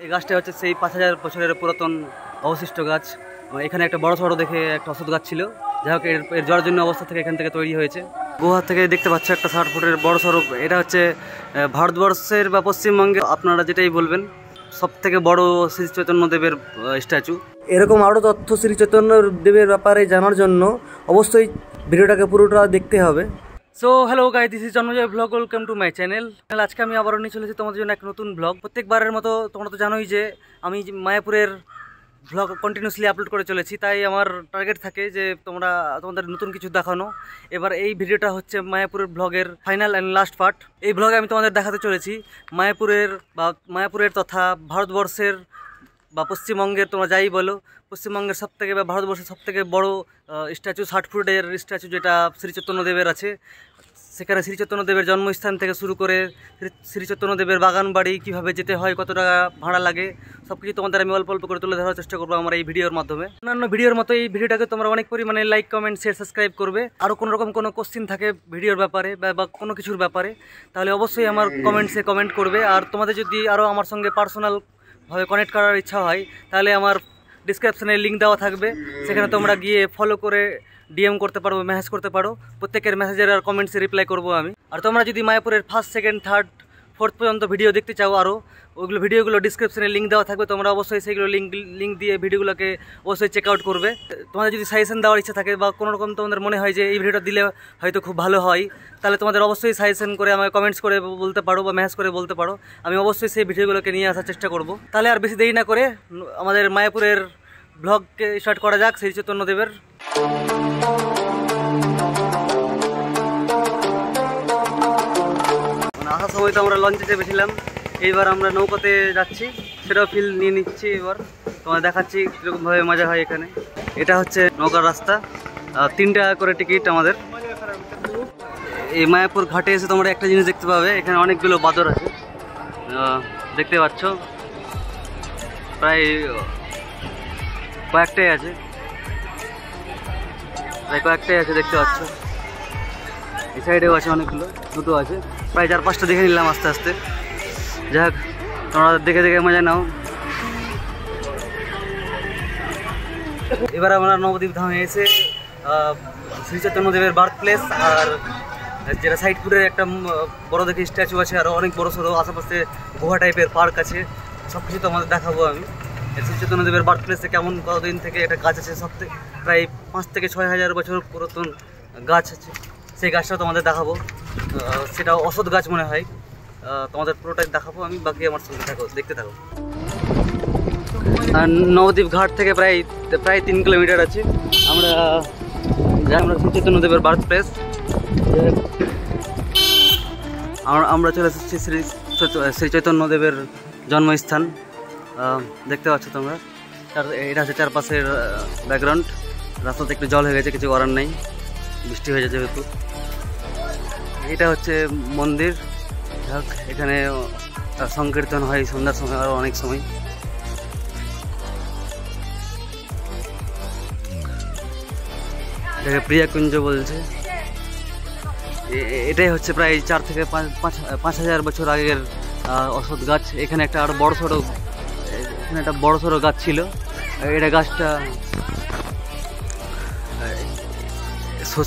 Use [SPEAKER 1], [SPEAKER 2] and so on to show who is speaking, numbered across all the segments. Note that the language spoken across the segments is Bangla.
[SPEAKER 1] এই গাছটা হচ্ছে সেই 5000 বছরের পুরাতন অবশিষ্ট গাছ। এখানে একটা বড় সড়ো দেখে একটা ওষুধ গাছ ছিল, যাই হোক এর জড়ের জন্য অবস্থা থেকে এখান থেকে তৈরি হয়েছে। গুহা থেকে দেখতে পাচ্ছ একটা 60 ফুটের বড় সড়ো। এটা হচ্ছে ভারতবর্ষের বা পশ্চিমবঙ্গে আপনারা যেটাই বলবেন সব থেকে বড় শ্রী চৈতন্য দেবের স্ট্যাচু। এরকম আরও তথ্য শ্রী চৈতন্য দেবের ব্যাপারে জানার জন্য অবশ্যই ভিডিওটাকে পুরোটা দেখতে হবে। So hello guys, this is Janmajoy blog, welcome to my channel. আজকে আমি আবারও নিয়ে চলেছি তোমাদের জন্য এক নতুন ব্লগ। প্রত্যেকবারের মতো তোমরা তো জানোই যে আমি মায়াপুরের ব্লগ কন্টিনিউসলি আপলোড করে চলেছি, তাই আমার টার্গেট থাকে যে তোমাদের নতুন কিছু দেখানো। এবার এই ভিডিওটা হচ্ছে মায়াপুরের ব্লগের ফাইনাল অ্যান্ড লাস্ট পার্ট। এই ব্লগে আমি তোমাদের দেখাতে চলেছি মায়াপুরের তথা ভারতবর্ষের বা পশ্চিমবঙ্গের, তোমরা যাই বলো, পশ্চিমবঙ্গের সবথেকে বা ভারতবর্ষের সবথেকে বড় স্ট্যাচু 60 ফুটের স্ট্যাচু যেটা শ্রী চৈতন্যদেবের আছে। সেখানে শ্রী চৈতন্যদেবের জন্মস্থান থেকে শুরু করে শ্রী চৈতন্যদেবের বাগান বাড়ি কীভাবে যেতে হয়, কত টাকা ভাড়া লাগে, সব কিছু তোমাদের আমি অল্প অল্প করে তুলে ধরার চেষ্টা করবো আমার এই ভিডিওর মাধ্যমে। অন্যান্য ভিডিওর মতো এই ভিডিওটাকে তোমরা অনেক পরিমাণে লাইক, কমেন্ট, শেয়ার, সাবস্ক্রাইব করবে। আরও কোনো কোশ্চিন থাকে ভিডিওর ব্যাপারে বা কোনো কিছুর ব্যাপারে, তাহলে অবশ্যই আমার কমেন্টসে কমেন্ট করবে। আর তোমাদের যদি আরও আমার সঙ্গে পার্সোনালভাবে কানেক্ট করার ইচ্ছা হয়, তাহলে আমার ডিসক্রিপশানে লিঙ্ক দেওয়া থাকবে, সেখানে তোমরা গিয়ে ফলো করে ডিএম করতে পারো, মেসেজ করতে পারো। প্রত্যেকের মেসেজের আর কমেন্টসে রিপ্লাই করবো আমি। আর তোমরা যদি মায়াপুরের 1st, 2nd, 3rd, 4th পর্যন্ত ভিডিও দেখতে চাও আরও, ভিডিওগুলো ডিসক্রিপশনে লিঙ্ক দেওয়া থাকবে, তোমরা অবশ্যই সেইগুলো লিঙ্ক দিয়ে ভিডিওগুলোকে অবশ্যই চেক আউট করবে। তোমাদের যদি সাজেশন দেওয়ার ইচ্ছা থাকে বা কোনো রকম তোমাদের মনে হয় যে এই ভিডিওটা দিলে হয়তো খুব ভালো হয়, তাহলে তোমাদের অবশ্যই সাজেশন করে আমাকে কমেন্টস করে বলতে পারো বা মেসেজ করে বলতে পারো। আমি অবশ্যই সেই ভিডিওগুলোকে নিয়ে আসার চেষ্টা করব। তাহলে আর বেশি দেরি না করে আমাদের মায়াপুরের ব্লগকে স্টার্ট করা যাক শ্রী চৈতন্যদেবের। আসার সময় তো আমরা লঞ্চে চেপেছিলাম, এইবার আমরা নৌকাতে যাচ্ছি, সেটাও ফিল নিয়ে নিচ্ছি। এবার তোমার দেখাচ্ছি কীরকমভাবে মজা হয় এখানে। এটা হচ্ছে নৌকার রাস্তা, 3 টাকা করে টিকিট আমাদের। এই মায়াপুর ঘাটে এসে তোমরা একটা জিনিস দেখতে পাবে, এখানে অনেকগুলো বাদর আছে, দেখতে পাচ্ছ, প্রায় কয়েকটাই আছে, দেখতে পাচ্ছ। এই সাইডেও আছে অনেকগুলো, দুটো আছে, প্রায় 4-5টা দেখে নিলাম আস্তে আস্তে। যাই হোক, তোমরা দেখে দেখে মজা নাও। এবার আমরা নবদ্বীপ ধামে এসে শ্রী চৈতন্যদেবের বার্থ প্লেস আর যেটা সাইড ফুটের একটা বড় দেখে স্ট্যাচু আছে, আরও অনেক বড় সড়ো আশেপাশে গুহা টাইপের পার্ক আছে, সব কিছু তোমাদের দেখাবো আমি। শ্রী চৈতন্যদেবের বার্থ প্লেসে কেমন কতদিন থেকে একটা গাছ আছে, প্রায় 5 থেকে 6000 বছর পুরাতন গাছ আছে, সেই গাছটাও তোমাদের দেখাবো। সেটা অসৎ গাছ মনে হয়, তোমাদের পুরোটাই দেখাবো আমি, বাকি আমার সঙ্গে দেখতে থাকো। নবদ্বীপ ঘাট থেকে প্রায় 3 কিলোমিটার আছে। আমরা শ্রী চৈতন্যদেবের বার্থ প্লেস, আমরা চলে এসেছি শ্রী চৈতন্যদেবের জন্মস্থান। দেখতে পাচ্ছ তোমরা, এটা হচ্ছে চারপাশের ব্যাকগ্রাউন্ড। রাস্তাতে একটু জল হয়ে গেছে, কিছু করার নেই, বৃষ্টি হয়ে যাচ্ছে যেহেতু। এটা হচ্ছে মন্দির, এখানে সংকীর্তন হয় সন্ধ্যার সময়, আরও অনেক সময়। এটাকে প্রিয়াকুঞ্জ বলছে। এটাই হচ্ছে প্রায় 4 থেকে 5,000 বছর আগের অসৎ গাছ। এখানে একটা আরও একটা বড় সড়ো গাছ ছিল। এটা গাছটা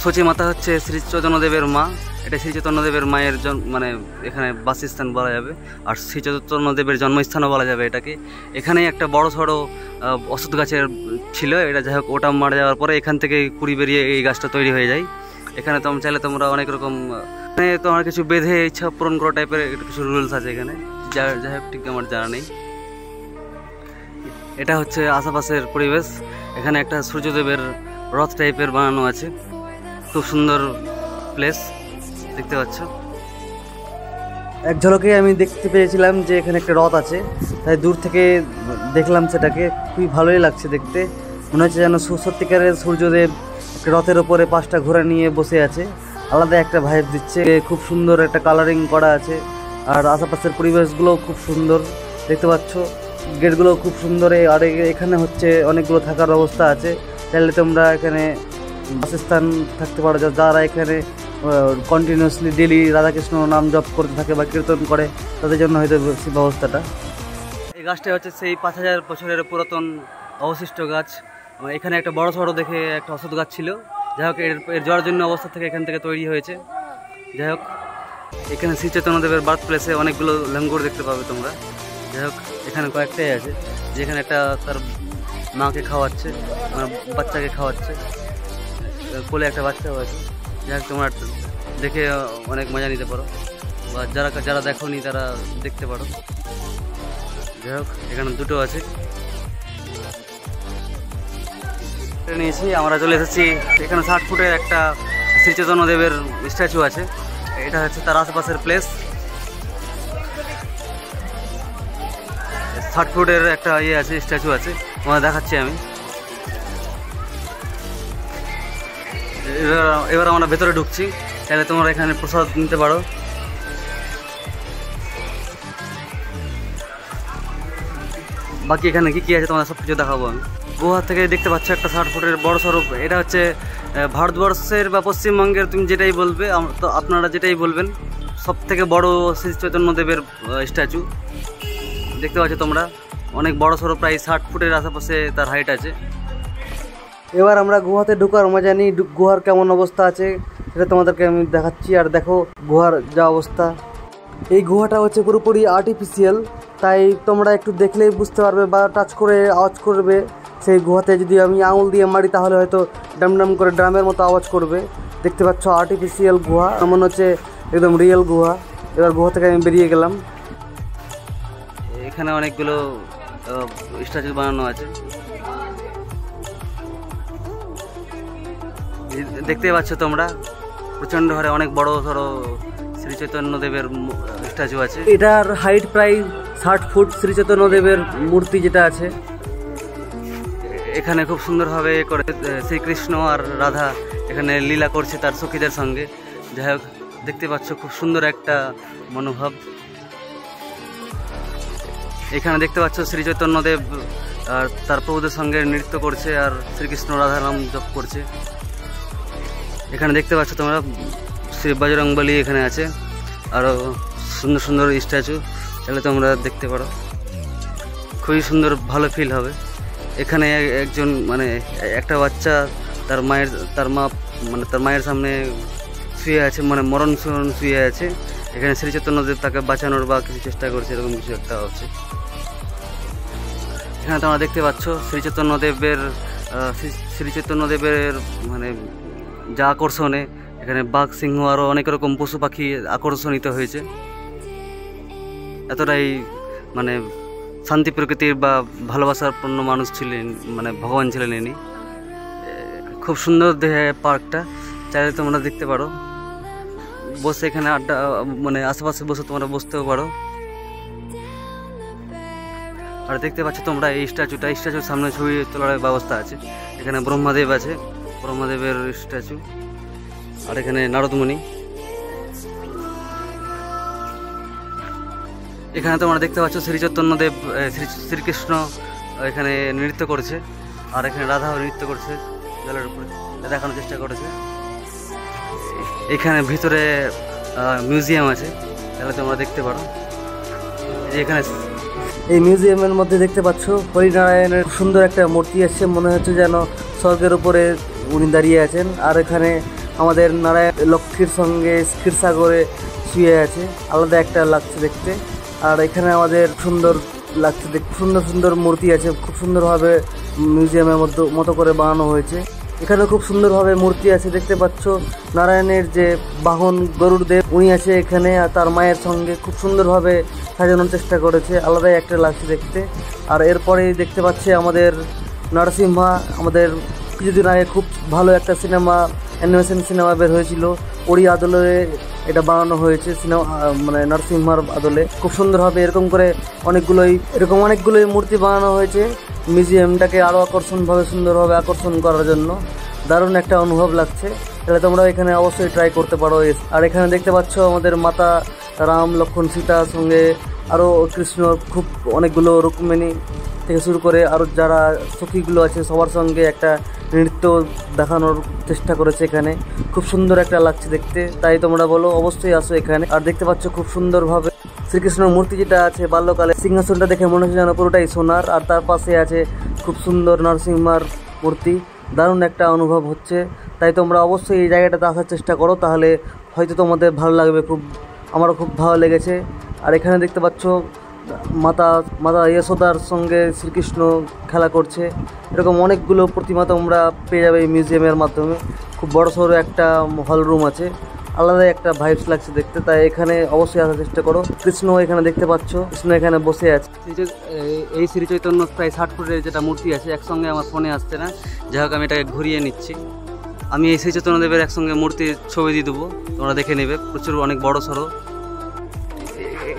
[SPEAKER 1] সচী মাতা হচ্ছে শ্রী চৈতন্যদেবের মা। এটা শ্রী চৈতন্যদেবের মায়ের মানে এখানে বাসস্থান বলা যাবে, আর শ্রী চৈতন্যদেবের জন্মস্থানও বলা যাবে এটাকে। এখানেই একটা বড় সড়ো অসৎ গাছের ছিল, এটা যাই হোক ওটা মারা যাওয়ার পরে এখান থেকে কুড়ি বেরিয়ে এই গাছটা তৈরি হয়ে যায়। এখানে তোমরা চাইলে তোমরা অনেক রকম তোমার কিছু বেঁধে ইচ্ছা পূরণ করা টাইপের কিছু রুলস আছে এখানে, যাই হোক ঠিক আমার জানা নেই। এটা হচ্ছে আশেপাশের পরিবেশ। এখানে একটা সূর্যদেবের রথ টাইপের বানানো আছে, খুব সুন্দর প্লেস, দেখতে পাচ্ছ। এক ঝলকে আমি দেখতে পেয়েছিলাম যে এখানে একটা রথ আছে, তাই দূর থেকে দেখলাম সেটাকে, খুবই ভালোই লাগছে দেখতে। মনে হচ্ছে যেন সত্যিকারের সূর্যদেব রথের ওপরে 5টা ঘোড়া নিয়ে বসে আছে, আলাদা একটা ভাইব দিচ্ছে। খুব সুন্দর একটা কালারিং করা আছে, আর আশেপাশের পরিবেশগুলোও খুব সুন্দর দেখতে পাচ্ছ। গেটগুলো খুব সুন্দর। আর এখানে হচ্ছে অনেকগুলো থাকার ব্যবস্থা আছে, চাইলে তোমরা এখানে বাসস্থান থাকতে পারো। যারা এখানে কন্টিনিউয়াসলি ডেলি রাধাকৃষ্ণ নাম জপ করতে থাকে বা কীর্তন করে, তাদের জন্য হয়তো সেই ব্যবস্থাটা। এই গাছটা হচ্ছে সেই 5000 বছরের পুরাতন অবশিষ্ট গাছ। এখানে একটা বড় সড়ো দেখে একটা অশ্বত্থ গাছ ছিল, যাই হোক এর জরাজীর্ণ অবস্থা থেকে এখান থেকে তৈরি হয়েছে। যাই হোক এখানে শ্রী চৈতন্যদেবের বার্থ প্লেসে অনেকগুলো লঙ্গর দেখতে পাবে তোমরা। যাই হোক এখানে কয়েকটাই আছে, যেখানে একটা তার মাকে খাওয়াচ্ছে, মানে বাচ্চাকে খাওয়াচ্ছে, কোলে একটা বাচ্চাও আছে। যাই হোক তোমরা দেখে অনেক মজা নিতে পারো, বা যারা দেখোনি তারা দেখতে পারো। যাই হোক এখানে দুটো আছে নিয়েছি। আমরা চলে এসেছি এখানে 60 ফুটের একটা শ্রী চৈতন্যদেবের স্ট্যাচু আছে। এটা হচ্ছে তার আশেপাশের প্লেস। 60 ফুটের একটা আছে, স্ট্যাচু আছে, তোমাদের দেখাচ্ছি আমি। এবার আমরা ভেতরে ঢুকছি, তাহলে তোমরা এখানে প্রসাদ নিতে পারো। বাকি এখানে কি আছে তোমাদের সব কিছু দেখাবো আমি। গুহা থেকে দেখতে পাচ্ছ একটা 60 ফুটের বড় স্বরূপ। এটা হচ্ছে ভারতবর্ষের বা পশ্চিমবঙ্গের, তুমি যেটাই বলবে, তো আপনারা যেটাই বলবেন, সব থেকে বড় শ্রী চৈতন্যদেবের স্ট্যাচু দেখতে পাচ্ছ তোমরা। অনেক বড় সড়ো, প্রায় 60 ফুটের আশেপাশে তার হাইট আছে। এবার আমরা গুহাতে ঢোকার মজা নিই, গুহার কেমন অবস্থা আছে সেটা তোমাদেরকে আমি দেখাচ্ছি। আর দেখো গুহার যা অবস্থা। এই গুহাটা হচ্ছে পুরোপুরি আর্টিফিশিয়াল, তাই তোমরা একটু দেখলেই বুঝতে পারবে বা টাচ করে আওয়াজ করবে। সেই গুহাতে যদি আমি আঙুল দিয়ে মারি তাহলে হয়তো ডাম করে ড্রামের মতো আওয়াজ করবে। দেখতে পাচ্ছ আর্টিফিশিয়াল গুহা, মনে হচ্ছে একদম রিয়েল গুহা। এবার গুহা থেকে আমি বেরিয়ে গেলাম। এখানে অনেকগুলো স্ট্যাচু বানানো আছে, দেখতে পাচ্ছ তোমরা। প্রচণ্ড হারে অনেক বড় সড়ো শ্রী চৈতন্যদেবের স্ট্যাচু আছে। এটার হাইট প্রায় 60 ফুট। শ্রী চৈতন্যদেবের মূর্তি যেটা আছে এখানে খুব সুন্দরভাবে করে শ্রীকৃষ্ণ আর রাধা এখানে লীলা করছে তার সখীদের সঙ্গে। যাই হোক দেখতে পাচ্ছ খুব সুন্দর একটা মনোভাব। এখানে দেখতে পাচ্ছ শ্রী চৈতন্যদেব আর তার প্রভুদের সঙ্গে নৃত্য করছে, আর শ্রীকৃষ্ণ রাধা নাম জপ করছে। এখানে দেখতে পাচ্ছ তোমরা শ্রী বজরংবলী এখানে আছে, আরও সুন্দর সুন্দর স্ট্যাচু, তাহলে তোমরা দেখতে পারো। খুবই সুন্দর, ভালো ফিল হবে। এখানে একজন মানে একটা বাচ্চা তার মায়ের সামনে শুয়ে আছে, মানে মরণ শুয়ে আছে। এখানে শ্রী চৈতন্যদেব তাকে বাঁচানোর বা কিছু চেষ্টা করছে, এরকম কিছু একটা হচ্ছে। এখানে তোমরা দেখতে পাচ্ছ শ্রী চৈতন্যদেবের মানে যা আকর্ষণে এখানে বাঘ, সিংহ, আরও অনেক রকম পশু পাখি আকর্ষণিত হয়েছে। এতটাই মানে শান্তি প্রকৃতির বা ভালোবাসার পূর্ণ মানুষ ছিলেন, মানে ভগবান ছিলেন ইনি। খুব সুন্দর দেখে পার্কটা, চাইলে তোমরা দেখতে পারো। বসে এখানে আড্ডা, মানে আশেপাশে বসে তোমরা বসতেও পারো। আর দেখতে পাচ্ছ তোমরা এই স্ট্যাচুর সামনে ছবি তোলার ব্যবস্থা আছে। এখানে ব্রহ্মাদেব আছে, ব্রহ্মাদেবের স্ট্যাচু, আর এখানে নারদমণি। এখানে তোমরা দেখতে পাচ্ছ শ্রী চৈতন্যদেব, শ্রীকৃষ্ণ এখানে নৃত্য করছে, আর এখানে রাধাও নৃত্য করছে জলের উপরে, দেখানোর চেষ্টা করেছে। এখানে ভিতরে মিউজিয়াম আছে, তাহলে তোমরা দেখতে পারো। এখানে এই মিউজিয়ামের মধ্যে দেখতে পাচ্ছ হরিনারায়ণের সুন্দর একটা মূর্তি আছে, মনে হচ্ছে যেন স্বর্গের উপরে উনি দাঁড়িয়ে আছেন। আর এখানে আমাদের নারায়ণ লক্ষ্মীর সঙ্গে ক্ষীরসাগরে শুয়ে আছে, আলাদা একটা লাগছে দেখতে। আর এখানে আমাদের সুন্দর লাগছে দেখতে, সুন্দর সুন্দর মূর্তি আছে, খুব সুন্দরভাবে মিউজিয়ামের মতো করে বানানো হয়েছে। এখানে খুব সুন্দরভাবে মূর্তি আছে, দেখতে পাচ্ছ নারায়ণের যে বাহন গরুড়দেব উনি আছে এখানে, আর তার মায়ের সঙ্গে খুব সুন্দরভাবে সাজানোর চেষ্টা করেছে, আলাদাই একটা লাগছে দেখতে। আর এরপরেই দেখতে পাচ্ছে আমাদের নরসিংহা, আমাদের কিছুদিন আগে খুব ভালো একটা সিনেমা, অ্যানিমেশন সিনেমা বের হয়েছিল, ওড়ি আদলে এটা বানানো হয়েছে সিনেমা, মানে নরসিংহার আদলে। খুব সুন্দরভাবে এরকম অনেকগুলোই মূর্তি বানানো হয়েছে মিউজিয়ামটাকে আরও সুন্দরভাবে আকর্ষণ করার জন্য। দারুণ একটা অনুভব লাগছে, তাহলে তোমরা এখানে অবশ্যই ট্রাই করতে পারো। আর এখানে দেখতে পাচ্ছ আমাদের মাতা রাম, লক্ষ্মণ, সীতার সঙ্গে আরও কৃষ্ণ, খুব অনেকগুলো রুক্মিণী থেকে শুরু করে আরও যারা সখীগুলো আছে সবার সঙ্গে একটা নৃত্য দেখানোর চেষ্টা করেছে এখানে। খুব সুন্দর একটা লাগছে দেখতে, তাই তোমরা বলো অবশ্যই আসো এখানে। আর দেখতে পাচ্ছ খুব সুন্দরভাবে শ্রীকৃষ্ণর মূর্তি যেটা আছে বাল্যকালে, সিংহাসনটা দেখে মনে হচ্ছে যেন পুরোটাই সোনার। আর তার পাশে আছে খুব সুন্দর নরসিংহার মূর্তি, দারুণ একটা অনুভব হচ্ছে। তাই তোমরা অবশ্যই এই জায়গাটাতে আসার চেষ্টা করো, তাহলে হয়তো তোমাদের ভালো লাগবে। আমারও খুব ভালো লেগেছে। আর এখানে দেখতে পাচ্ছ মাতা যশোদার সঙ্গে শ্রীকৃষ্ণ খেলা করছে। এরকম অনেকগুলো প্রতিমা তোমরা পেয়ে যাবে এই মিউজিয়ামের মাধ্যমে। খুব বড় সড়ো একটা হল রুম আছে, আলাদা একটা ভাইবস লাগছে দেখতে। তাই এখানে অবশ্যই আসার চেষ্টা করো। কৃষ্ণ এখানে দেখতে পাচ্ছ, কৃষ্ণ এখানে বসে আছে। এই শ্রী চৈতন্য প্রায় 60 ফুটের যেটা মূর্তি আছে, একসঙ্গে আমার ফোনে আসছে না, যাই হোক আমি এটাকে ঘুরিয়ে নিচ্ছি। আমি এই শ্রী চৈতন্যদেবের একসঙ্গে মূর্তির ছবি দিয়ে দেবো, তোমরা দেখে নেবে। প্রচুর অনেক বড় সড়ো।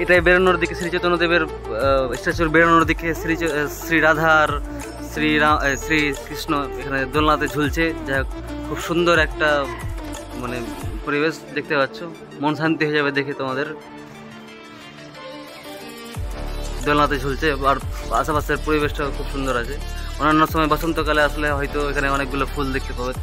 [SPEAKER 1] এটাই বেরোনোর দিকে শ্রী চৈতন্যদেবের স্ট্যাচুর বেরোনোর দিকে শ্রী রাধার শ্রী কৃষ্ণ এখানে দোলনাতে ঝুলছে। যাই হোক খুব সুন্দর একটা মানে পরিবেশ দেখতে পাচ্ছ, মন শান্তি হয়ে যাবে দেখে তোমাদের। দোলনাতে ঝুলছে আর আশেপাশের পরিবেশটা খুব সুন্দর আছে। অন্যান্য সময় বসন্তকালে আসলে হয়তো এখানে অনেকগুলো ফুল দেখতে পাবে।